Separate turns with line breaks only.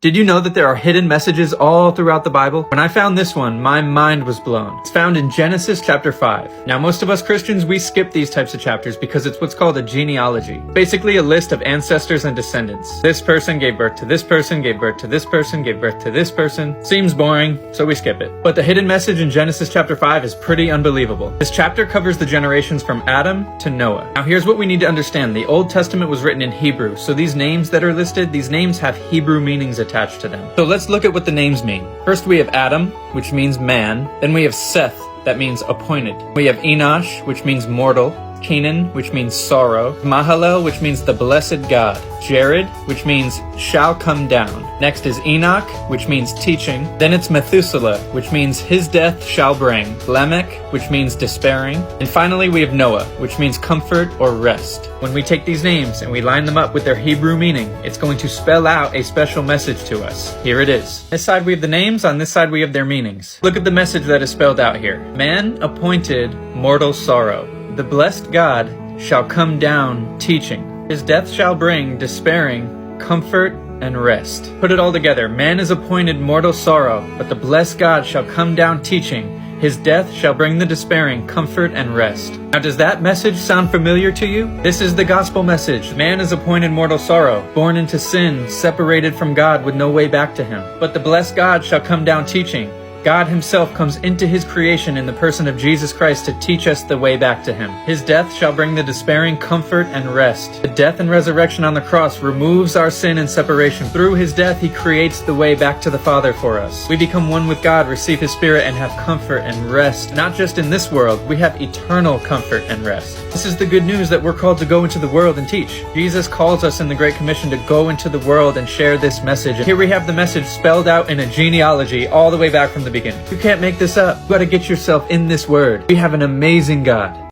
Did you know that there are hidden messages all throughout the Bible? When I found this one, my mind was blown. It's found in Genesis chapter 5. Now, most of us Christians, we skip these types of chapters because it's what's called a genealogy. Basically a list of ancestors and descendants. This person gave birth to this person, gave birth to this person, gave birth to this person. Seems boring, so we skip it. But the hidden message in Genesis chapter 5 is pretty unbelievable. This chapter covers the generations from Adam to Noah. Now, here's what we need to understand. The Old Testament was written in Hebrew, so these names that are listed, these names have Hebrew meanings attached to them. So let's look at what the names mean. First we have Adam, which means man. Then we have Seth, that means appointed. We have Enosh, which means mortal. Kenan, which means sorrow. Mahalalel, which means the blessed God. Jared, which means shall come down. Next is Enoch, which means teaching. Then it's Methuselah, which means his death shall bring. Lamech, which means despairing. And finally we have Noah, which means comfort or rest. When we take these names and we line them up with their Hebrew meaning, it's going to spell out a special message to us. Here it is. This side we have the names, on this side we have their meanings. Look at the message that is spelled out here. Man appointed mortal sorrow. The blessed God shall come down teaching. His death shall bring despairing, comfort, and rest. Put it all together. Man is appointed mortal sorrow, but the blessed God shall come down teaching. His death shall bring the despairing comfort and rest. Now, does that message sound familiar to you? This is the gospel message. Man is appointed mortal sorrow, born into sin, separated from God with no way back to him. But the blessed God shall come down teaching. God himself comes into his creation in the person of Jesus Christ to teach us the way back to him. His death shall bring the despairing comfort and rest. The death and resurrection on the cross removes our sin and separation. Through his death, he creates the way back to the Father for us. We become one with God, receive his Spirit, and have comfort and rest. Not just in this world, we have eternal comfort and rest. This is the good news that we're called to go into the world and teach. Jesus calls us in the Great Commission to go into the world and share this message. Here we have the message spelled out in a genealogy all the way back from the beginning. You can't make this up. You gotta get yourself in this word. We have an amazing God.